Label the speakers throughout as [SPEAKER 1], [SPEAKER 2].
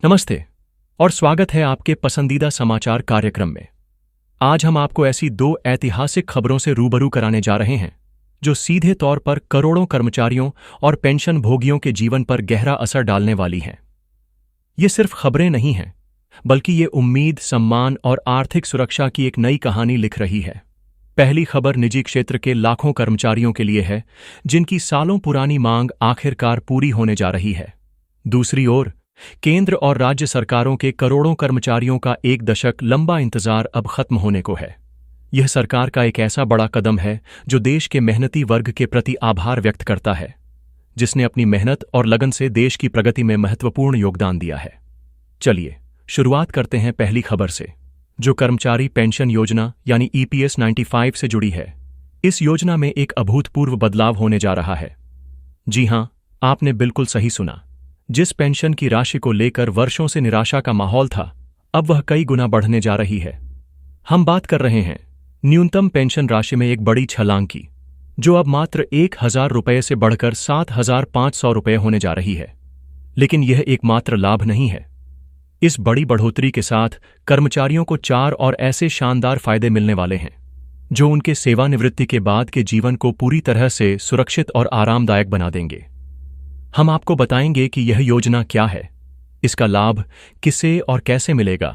[SPEAKER 1] नमस्ते और स्वागत है आपके पसंदीदा समाचार कार्यक्रम में। आज हम आपको ऐसी दो ऐतिहासिक खबरों से रूबरू कराने जा रहे हैं जो सीधे तौर पर करोड़ों कर्मचारियों और पेंशन भोगियों के जीवन पर गहरा असर डालने वाली हैं। ये सिर्फ खबरें नहीं हैं, बल्कि ये उम्मीद, सम्मान और आर्थिक सुरक्षा की एक नई कहानी लिख रही है। पहली खबर निजी क्षेत्र के लाखों कर्मचारियों के लिए है, जिनकी सालों पुरानी मांग आखिरकार पूरी होने जा रही है। दूसरी ओर केंद्र और राज्य सरकारों के करोड़ों कर्मचारियों का एक दशक लंबा इंतजार अब खत्म होने को है। यह सरकार का एक ऐसा बड़ा कदम है जो देश के मेहनती वर्ग के प्रति आभार व्यक्त करता है, जिसने अपनी मेहनत और लगन से देश की प्रगति में महत्वपूर्ण योगदान दिया है। चलिए शुरुआत करते हैं पहली खबर से, जो कर्मचारी पेंशन योजना यानी EPS 95 से जुड़ी है। इस योजना में एक अभूतपूर्व बदलाव होने जा रहा है। जी हां, आपने बिल्कुल सही सुना। जिस पेंशन की राशि को लेकर वर्षों से निराशा का माहौल था, अब वह कई गुना बढ़ने जा रही है। हम बात कर रहे हैं न्यूनतम पेंशन राशि में एक बड़ी छलांग की, जो अब मात्र 1,000 रुपये से बढ़कर 7,500 रुपये होने जा रही है। लेकिन यह एकमात्र लाभ नहीं है। इस बड़ी बढ़ोतरी के साथ कर्मचारियों को 4 और ऐसे शानदार फायदे मिलने वाले हैं जो उनके सेवानिवृत्ति के बाद के जीवन को पूरी तरह से सुरक्षित और आरामदायक बना देंगे। हम आपको बताएंगे कि यह योजना क्या है, इसका लाभ किसे और कैसे मिलेगा,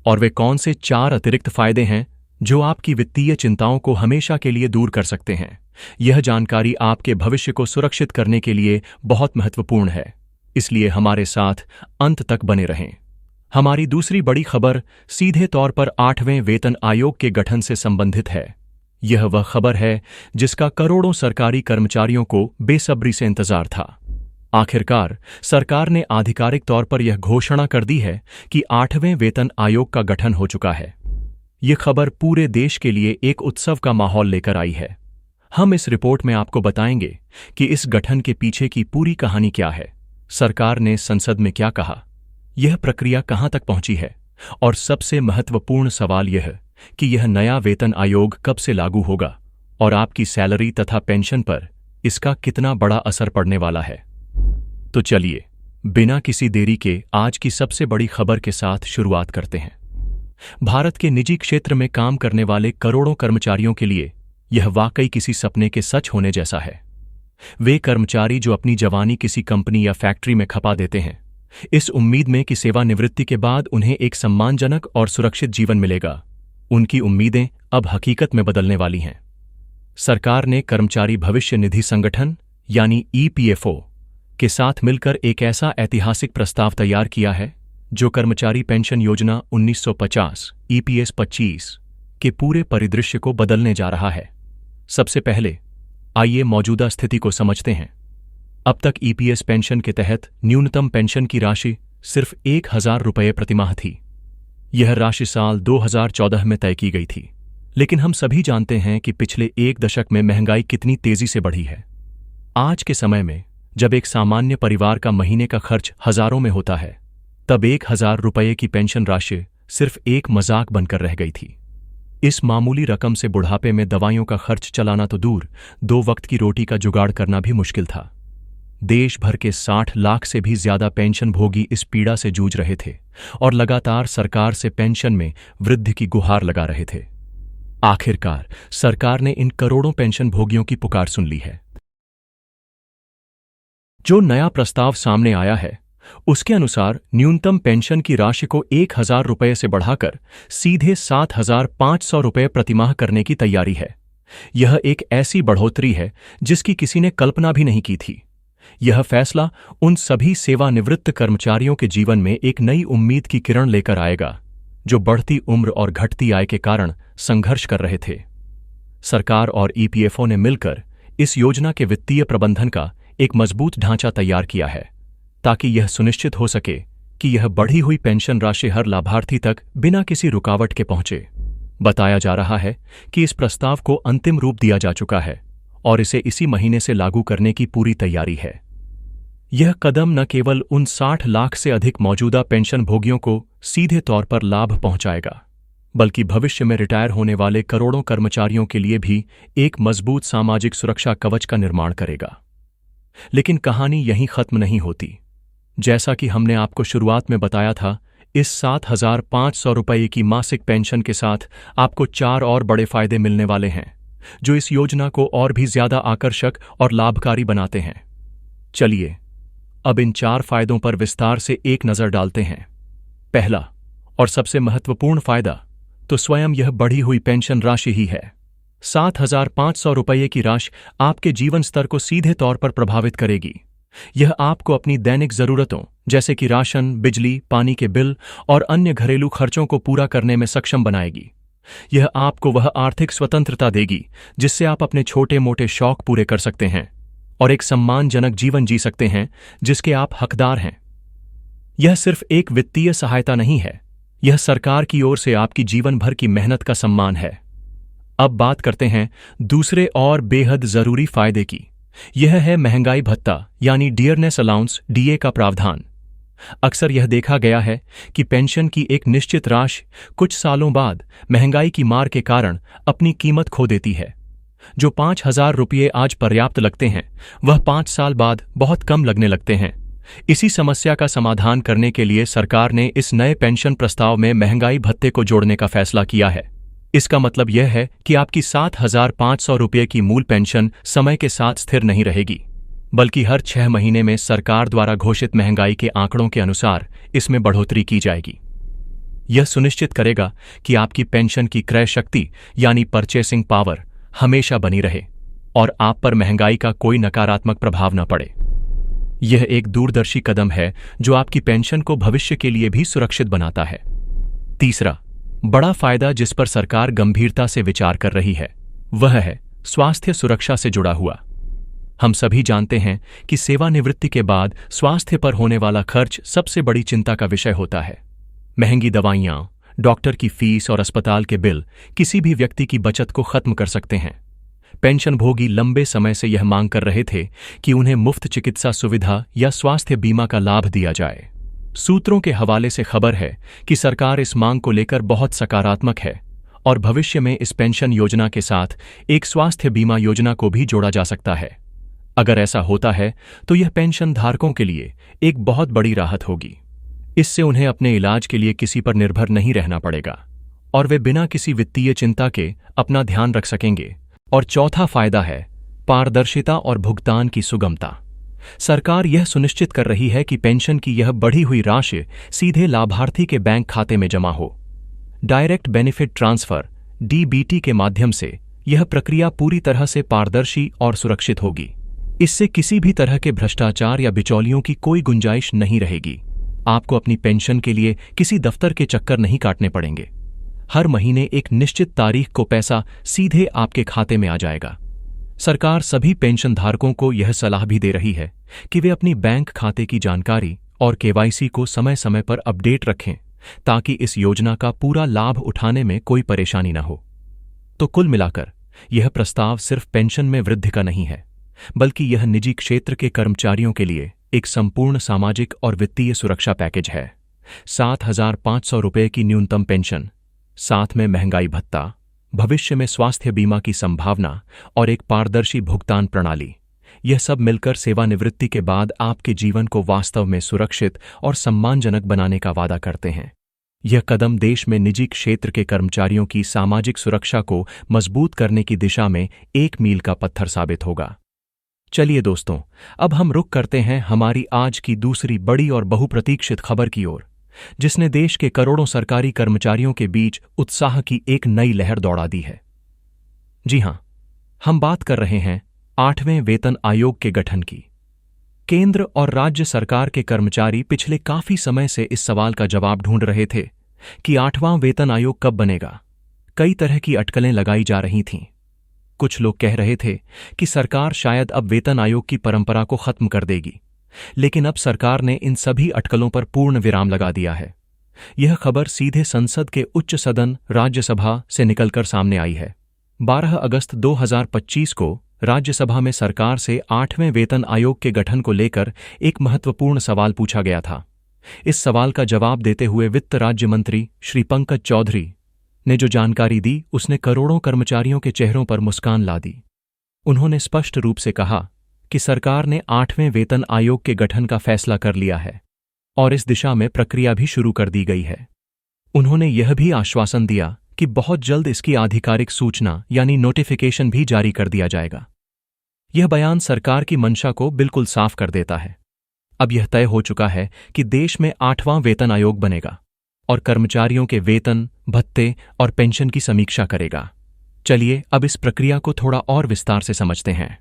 [SPEAKER 1] और वे कौन से 4 अतिरिक्त फायदे हैं जो आपकी वित्तीय चिंताओं को हमेशा के लिए दूर कर सकते हैं। यह जानकारी आपके भविष्य को सुरक्षित करने के लिए बहुत महत्वपूर्ण है, इसलिए हमारे साथ अंत तक बने रहें। हमारी दूसरी बड़ी खबर सीधे तौर पर 8वें वेतन आयोग के गठन से संबंधित है। यह वह खबर है जिसका करोड़ों सरकारी कर्मचारियों को बेसब्री से इंतजार था। आखिरकार सरकार ने आधिकारिक तौर पर यह घोषणा कर दी है कि 8वें वेतन आयोग का गठन हो चुका है। यह खबर पूरे देश के लिए एक उत्सव का माहौल लेकर आई है। हम इस रिपोर्ट में आपको बताएंगे कि इस गठन के पीछे की पूरी कहानी क्या है, सरकार ने संसद में क्या कहा, यह प्रक्रिया कहां तक पहुंची है, और सबसे महत्वपूर्ण सवाल यह कि यह नया वेतन आयोग कब से लागू होगा और आपकी सैलरी तथा पेंशन पर इसका कितना बड़ा असर पड़ने वाला है। तो चलिए बिना किसी देरी के आज की सबसे बड़ी खबर के साथ शुरुआत करते हैं। भारत के निजी क्षेत्र में काम करने वाले करोड़ों कर्मचारियों के लिए यह वाकई किसी सपने के सच होने जैसा है। वे कर्मचारी जो अपनी जवानी किसी कंपनी या फैक्ट्री में खपा देते हैं, इस उम्मीद में कि सेवानिवृत्ति के बाद उन्हें एक सम्मानजनक और सुरक्षित जीवन मिलेगा, उनकी उम्मीदें अब हकीकत में बदलने वाली हैं। सरकार ने कर्मचारी भविष्य निधि संगठन यानी EPFO के साथ मिलकर एक ऐसा ऐतिहासिक प्रस्ताव तैयार किया है जो कर्मचारी पेंशन योजना 1950 EPS 25 के पूरे परिदृश्य को बदलने जा रहा है। सबसे पहले आइए मौजूदा स्थिति को समझते हैं। अब तक EPS पेंशन के तहत न्यूनतम पेंशन की राशि सिर्फ 1,000 रुपये प्रतिमाह थी। यह राशि साल 2014 में तय की गई थी, लेकिन हम सभी जानते हैं कि पिछले एक दशक में महंगाई कितनी तेजी से बढ़ी है। आज के समय में जब एक सामान्य परिवार का महीने का खर्च हजारों में होता है, तब 1,000 रुपये की पेंशन राशि सिर्फ एक मजाक बनकर रह गई थी। इस मामूली रकम से बुढ़ापे में दवाइयों का खर्च चलाना तो दूर, 2 वक्त की रोटी का जुगाड़ करना भी मुश्किल था। देश भर के 60 लाख से भी ज्यादा पेंशन भोगी इस पीड़ा से जूझ रहे थे और लगातार सरकार से पेंशन में वृद्धि की गुहार लगा रहे थे। आखिरकार सरकार ने इन करोड़ों पेंशन भोगियों की पुकार सुन ली है। जो नया प्रस्ताव सामने आया है, उसके अनुसार न्यूनतम पेंशन की राशि को 1,000 रुपये से बढ़ाकर सीधे 7,500 रुपये प्रतिमाह करने की तैयारी है। यह एक ऐसी बढ़ोतरी है जिसकी किसी ने कल्पना भी नहीं की थी। यह फैसला उन सभी सेवानिवृत्त कर्मचारियों के जीवन में एक नई उम्मीद की किरण लेकर आएगा, जो बढ़ती उम्र और घटती आय के कारण संघर्ष कर रहे थे। सरकार और EPFO ने मिलकर इस योजना के वित्तीय प्रबंधन का एक मजबूत ढांचा तैयार किया है, ताकि यह सुनिश्चित हो सके कि यह बढ़ी हुई पेंशन राशि हर लाभार्थी तक बिना किसी रुकावट के पहुंचे। बताया जा रहा है कि इस प्रस्ताव को अंतिम रूप दिया जा चुका है और इसे इसी महीने से लागू करने की पूरी तैयारी है। यह कदम न केवल उन 60 लाख से अधिक मौजूदा पेंशन भोगियों को सीधे तौर पर लाभ पहुंचाएगा, बल्कि भविष्य में रिटायर होने वाले करोड़ों कर्मचारियों के लिए भी एक मजबूत सामाजिक सुरक्षा कवच का निर्माण करेगा। लेकिन कहानी यहीं खत्म नहीं होती। जैसा कि हमने आपको शुरुआत में बताया था, इस 7,500 रुपये की मासिक पेंशन के साथ आपको 4 और बड़े फायदे मिलने वाले हैं, जो इस योजना को और भी ज्यादा आकर्षक और लाभकारी बनाते हैं। चलिए अब इन 4 फायदों पर विस्तार से एक नजर डालते हैं। पहला और सबसे महत्वपूर्ण फायदा तो स्वयं यह बढ़ी हुई पेंशन राशि ही है। 7,500 रुपये की राशि आपके जीवन स्तर को सीधे तौर पर प्रभावित करेगी। यह आपको अपनी दैनिक जरूरतों जैसे कि राशन, बिजली, पानी के बिल और अन्य घरेलू खर्चों को पूरा करने में सक्षम बनाएगी। यह आपको वह आर्थिक स्वतंत्रता देगी जिससे आप अपने छोटे मोटे शौक पूरे कर सकते हैं और एक सम्मानजनक जीवन जी सकते हैं जिसके आप हकदार हैं। यह सिर्फ एक वित्तीय सहायता नहीं है, यह सरकार की ओर से आपकी जीवन भर की मेहनत का सम्मान है। अब बात करते हैं दूसरे और बेहद जरूरी फायदे की। यह है महंगाई भत्ता यानी डियरनेस अलाउंस डीए का प्रावधान। अक्सर यह देखा गया है कि पेंशन की एक निश्चित राशि कुछ सालों बाद महंगाई की मार के कारण अपनी कीमत खो देती है। जो 5,000 रुपये आज पर्याप्त लगते हैं, वह 5 साल बाद बहुत कम लगने लगते हैं। इसी समस्या का समाधान करने के लिए सरकार ने इस नए पेंशन प्रस्ताव में महंगाई भत्ते को जोड़ने का फैसला किया है। इसका मतलब यह है कि आपकी 7,500 रुपये की मूल पेंशन समय के साथ स्थिर नहीं रहेगी, बल्कि हर 6 महीने में सरकार द्वारा घोषित महंगाई के आंकड़ों के अनुसार इसमें बढ़ोतरी की जाएगी। यह सुनिश्चित करेगा कि आपकी पेंशन की क्रय शक्ति यानी परचेसिंग पावर हमेशा बनी रहे और आप पर महंगाई का कोई नकारात्मक प्रभाव न पड़े। यह एक दूरदर्शी कदम है जो आपकी पेंशन को भविष्य के लिए भी सुरक्षित बनाता है। तीसरा बड़ा फायदा जिस पर सरकार गंभीरता से विचार कर रही है, वह है स्वास्थ्य सुरक्षा से जुड़ा हुआ। हम सभी जानते हैं कि सेवानिवृत्ति के बाद स्वास्थ्य पर होने वाला खर्च सबसे बड़ी चिंता का विषय होता है। महंगी दवाइयां, डॉक्टर की फीस और अस्पताल के बिल किसी भी व्यक्ति की बचत को खत्म कर सकते हैं। पेंशनभोगी लंबे समय से यह मांग कर रहे थे कि उन्हें मुफ्त चिकित्सा सुविधा या स्वास्थ्य बीमा का लाभ दिया जाए। सूत्रों के हवाले से खबर है कि सरकार इस मांग को लेकर बहुत सकारात्मक है और भविष्य में इस पेंशन योजना के साथ एक स्वास्थ्य बीमा योजना को भी जोड़ा जा सकता है। अगर ऐसा होता है तो यह पेंशन धारकों के लिए एक बहुत बड़ी राहत होगी। इससे उन्हें अपने इलाज के लिए किसी पर निर्भर नहीं रहना पड़ेगा और वे बिना किसी वित्तीय चिंता के अपना ध्यान रख सकेंगे। और चौथा फायदा है पारदर्शिता और भुगतान की सुगमता। सरकार यह सुनिश्चित कर रही है कि पेंशन की यह बढ़ी हुई राशि सीधे लाभार्थी के बैंक खाते में जमा हो। डायरेक्ट बेनिफिट ट्रांसफर डीबीटी के माध्यम से यह प्रक्रिया पूरी तरह से पारदर्शी और सुरक्षित होगी। इससे किसी भी तरह के भ्रष्टाचार या बिचौलियों की कोई गुंजाइश नहीं रहेगी। आपको अपनी पेंशन के लिए किसी दफ्तर के चक्कर नहीं काटने पड़ेंगे। हर महीने एक निश्चित तारीख को पैसा सीधे आपके खाते में आ जाएगा। सरकार सभी पेंशन धारकों को यह सलाह भी दे रही है कि वे अपनी बैंक खाते की जानकारी और केवाईसी को समय समय पर अपडेट रखें ताकि इस योजना का पूरा लाभ उठाने में कोई परेशानी न हो। तो कुल मिलाकर यह प्रस्ताव सिर्फ पेंशन में वृद्धि का नहीं है, बल्कि यह निजी क्षेत्र के कर्मचारियों के लिए एक संपूर्ण सामाजिक और वित्तीय सुरक्षा पैकेज है। 7,500 रुपये की न्यूनतम पेंशन, साथ में महंगाई भत्ता, भविष्य में स्वास्थ्य बीमा की संभावना और एक पारदर्शी भुगतान प्रणाली, यह सब मिलकर सेवानिवृत्ति के बाद आपके जीवन को वास्तव में सुरक्षित और सम्मानजनक बनाने का वादा करते हैं। यह कदम देश में निजी क्षेत्र के कर्मचारियों की सामाजिक सुरक्षा को मजबूत करने की दिशा में एक मील का पत्थर साबित होगा। चलिए दोस्तों, अब हम रुख करते हैं हमारी आज की दूसरी बड़ी और बहुप्रतीक्षित खबर की ओर, जिसने देश के करोड़ों सरकारी कर्मचारियों के बीच उत्साह की एक नई लहर दौड़ा दी है। जी हां, हम बात कर रहे हैं 8वें वेतन आयोग के गठन की। केंद्र और राज्य सरकार के कर्मचारी पिछले काफी समय से इस सवाल का जवाब ढूंढ रहे थे कि 8वां वेतन आयोग कब बनेगा। कई तरह की अटकलें लगाई जा रही थीं। कुछ लोग कह रहे थे कि सरकार शायद अब वेतन आयोग की परंपरा को खत्म कर देगी, लेकिन अब सरकार ने इन सभी अटकलों पर पूर्ण विराम लगा दिया है। यह खबर सीधे संसद के उच्च सदन राज्यसभा से निकलकर सामने आई है। 12 अगस्त 2025 को राज्यसभा में सरकार से 8वें वेतन आयोग के गठन को लेकर एक महत्वपूर्ण सवाल पूछा गया था। इस सवाल का जवाब देते हुए वित्त राज्य मंत्री श्री पंकज चौधरी ने जो जानकारी दी, उसने करोड़ों कर्मचारियों के चेहरों पर मुस्कान ला दी। उन्होंने स्पष्ट रूप से कहा कि सरकार ने 8वें वेतन आयोग के गठन का फैसला कर लिया है और इस दिशा में प्रक्रिया भी शुरू कर दी गई है। उन्होंने यह भी आश्वासन दिया कि बहुत जल्द इसकी आधिकारिक सूचना यानी नोटिफिकेशन भी जारी कर दिया जाएगा। यह बयान सरकार की मंशा को बिल्कुल साफ कर देता है। अब यह तय हो चुका है कि देश में 8वां वेतन आयोग बनेगा और कर्मचारियों के वेतन, भत्ते और पेंशन की समीक्षा करेगा। चलिए अब इस प्रक्रिया को थोड़ा और विस्तार से समझते हैं।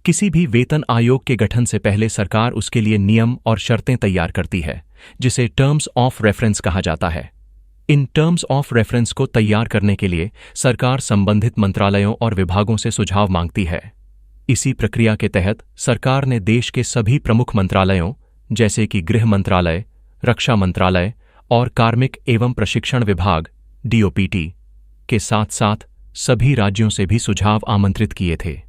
[SPEAKER 1] किसी भी वेतन आयोग के गठन से पहले सरकार उसके लिए नियम और शर्तें तैयार करती है, जिसे टर्म्स ऑफ रेफरेंस कहा जाता है। इन टर्म्स ऑफ रेफरेंस को तैयार करने के लिए सरकार संबंधित मंत्रालयों और विभागों से सुझाव मांगती है। इसी प्रक्रिया के तहत सरकार ने देश के सभी प्रमुख मंत्रालयों जैसे कि गृह मंत्रालय, रक्षा मंत्रालय और कार्मिक एवं प्रशिक्षण विभाग DOPT के साथ साथ सभी राज्यों से भी सुझाव आमंत्रित किए थे।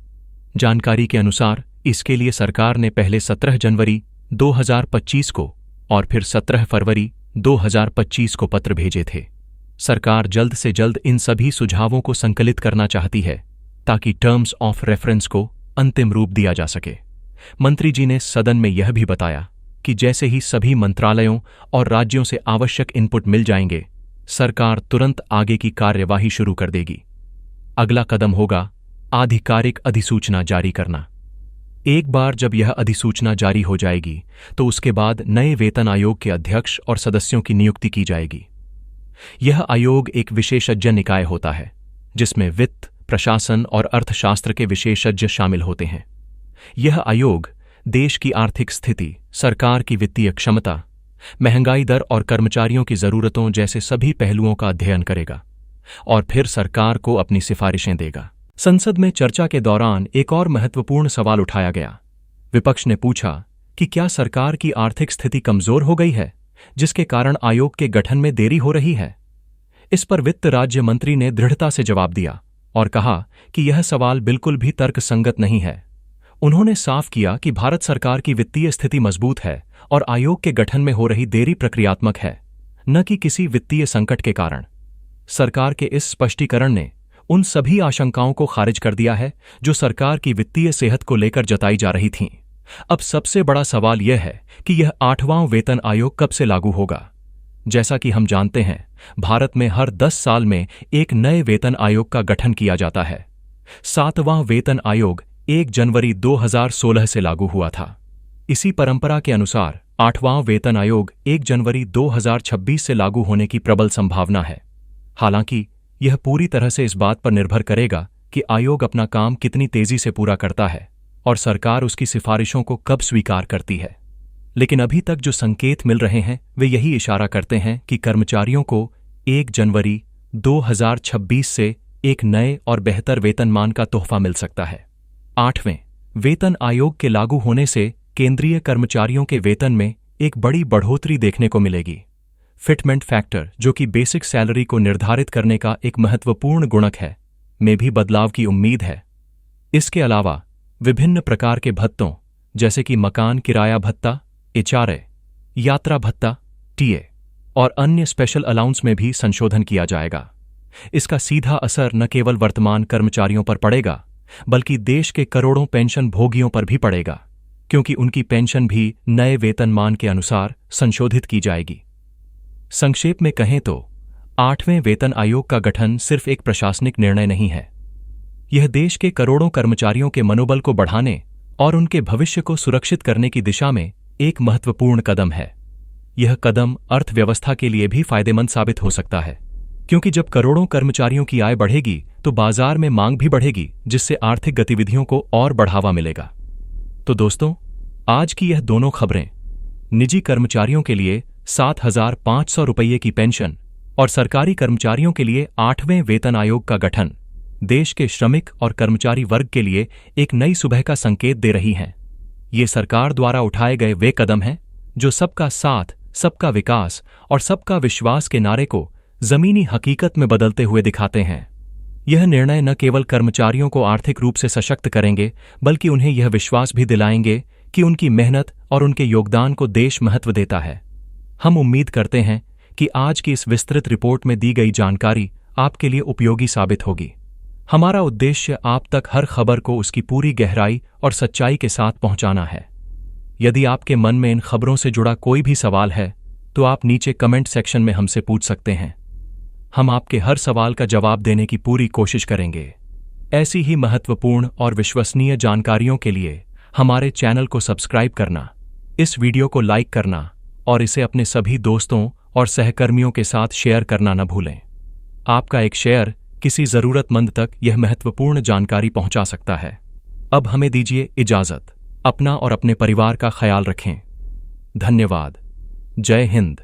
[SPEAKER 1] जानकारी के अनुसार इसके लिए सरकार ने पहले 17 जनवरी 2025 को और फिर 17 फरवरी 2025 को पत्र भेजे थे। सरकार जल्द से जल्द इन सभी सुझावों को संकलित करना चाहती है ताकि टर्म्स ऑफ रेफरेंस को अंतिम रूप दिया जा सके। मंत्री जी ने सदन में यह भी बताया कि जैसे ही सभी मंत्रालयों और राज्यों से आवश्यक इनपुट मिल जाएंगे, सरकार तुरंत आगे की कार्यवाही शुरू कर देगी। अगला कदम होगा आधिकारिक अधिसूचना जारी करना। एक बार जब यह अधिसूचना जारी हो जाएगी तो उसके बाद नए वेतन आयोग के अध्यक्ष और सदस्यों की नियुक्ति की जाएगी। यह आयोग एक विशेषज्ञ निकाय होता है जिसमें वित्त, प्रशासन और अर्थशास्त्र के विशेषज्ञ शामिल होते हैं। यह आयोग देश की आर्थिक स्थिति, सरकार की वित्तीय क्षमता, महंगाई दर और कर्मचारियों की जरूरतों जैसे सभी पहलुओं का अध्ययन करेगा और फिर सरकार को अपनी सिफारिशें देगा। संसद में चर्चा के दौरान एक और महत्वपूर्ण सवाल उठाया गया। विपक्ष ने पूछा कि क्या सरकार की आर्थिक स्थिति कमजोर हो गई है जिसके कारण आयोग के गठन में देरी हो रही है। इस पर वित्त राज्य मंत्री ने दृढ़ता से जवाब दिया और कहा कि यह सवाल बिल्कुल भी तर्कसंगत नहीं है। उन्होंने साफ किया कि भारत सरकार की वित्तीय स्थिति मजबूत है और आयोग के गठन में हो रही देरी प्रक्रियात्मक है, न कि किसी वित्तीय संकट के कारण। सरकार के इस स्पष्टीकरण ने उन सभी आशंकाओं को खारिज कर दिया है जो सरकार की वित्तीय सेहत को लेकर जताई जा रही थीं। अब सबसे बड़ा सवाल यह है कि यह 8वां वेतन आयोग कब से लागू होगा। जैसा कि हम जानते हैं, भारत में हर 10 साल में एक नए वेतन आयोग का गठन किया जाता है। 7वां वेतन आयोग 1 जनवरी 2016 से लागू हुआ था। इसी परंपरा के अनुसार 8वां वेतन आयोग 1 जनवरी 2026 से लागू होने की प्रबल संभावना है। हालांकि यह पूरी तरह से इस बात पर निर्भर करेगा कि आयोग अपना काम कितनी तेजी से पूरा करता है और सरकार उसकी सिफारिशों को कब स्वीकार करती है। लेकिन अभी तक जो संकेत मिल रहे हैं वे यही इशारा करते हैं कि कर्मचारियों को 1 जनवरी 2026 से एक नए और बेहतर वेतनमान का तोहफा मिल सकता है। 8वें वेतन आयोग के लागू होने से केंद्रीय कर्मचारियों के वेतन में एक बड़ी बढ़ोतरी देखने को मिलेगी। फिटमेंट फैक्टर, जो कि बेसिक सैलरी को निर्धारित करने का एक महत्वपूर्ण गुणक है, में भी बदलाव की उम्मीद है। इसके अलावा विभिन्न प्रकार के भत्तों जैसे कि मकान किराया भत्ता, HRA, यात्रा भत्ता, TA और अन्य स्पेशल अलाउंस में भी संशोधन किया जाएगा। इसका सीधा असर न केवल वर्तमान कर्मचारियों पर पड़ेगा बल्कि देश के करोड़ों पेंशन भोगियों पर भी पड़ेगा, क्योंकि उनकी पेंशन भी नए वेतनमान के अनुसार संशोधित की जाएगी। संक्षेप में कहें तो 8वें वेतन आयोग का गठन सिर्फ एक प्रशासनिक निर्णय नहीं है। यह देश के करोड़ों कर्मचारियों के मनोबल को बढ़ाने और उनके भविष्य को सुरक्षित करने की दिशा में एक महत्वपूर्ण कदम है। यह कदम अर्थव्यवस्था के लिए भी फायदेमंद साबित हो सकता है, क्योंकि जब करोड़ों कर्मचारियों की आय बढ़ेगी तो बाजार में मांग भी बढ़ेगी, जिससे आर्थिक गतिविधियों को और बढ़ावा मिलेगा। तो दोस्तों, आज की यह दोनों खबरें निजी कर्मचारियों के लिए 7,500 रुपये की पेंशन और सरकारी कर्मचारियों के लिए 8वें वेतन आयोग का गठन देश के श्रमिक और कर्मचारी वर्ग के लिए एक नई सुबह का संकेत दे रही हैं। ये सरकार द्वारा उठाए गए वे कदम हैं जो सबका साथ, सबका विकास और सबका विश्वास के नारे को जमीनी हकीकत में बदलते हुए दिखाते हैं। यह निर्णय न केवल कर्मचारियों को आर्थिक रूप से सशक्त करेंगे बल्कि उन्हें यह विश्वास भी दिलाएंगे कि उनकी मेहनत और उनके योगदान को देश महत्व देता है। हम उम्मीद करते हैं कि आज की इस विस्तृत रिपोर्ट में दी गई जानकारी आपके लिए उपयोगी साबित होगी। हमारा उद्देश्य आप तक हर खबर को उसकी पूरी गहराई और सच्चाई के साथ पहुंचाना है। यदि आपके मन में इन खबरों से जुड़ा कोई भी सवाल है तो आप नीचे कमेंट सेक्शन में हमसे पूछ सकते हैं। हम आपके हर सवाल का जवाब देने की पूरी कोशिश करेंगे। ऐसी ही महत्वपूर्ण और विश्वसनीय जानकारियों के लिए हमारे चैनल को सब्सक्राइब करना, इस वीडियो को लाइक करना और इसे अपने सभी दोस्तों और सहकर्मियों के साथ शेयर करना न भूलें। आपका एक शेयर किसी जरूरतमंद तक यह महत्वपूर्ण जानकारी पहुंचा सकता है। अब हमें दीजिए इजाजत। अपना और अपने परिवार का ख्याल रखें। धन्यवाद। जय हिंद।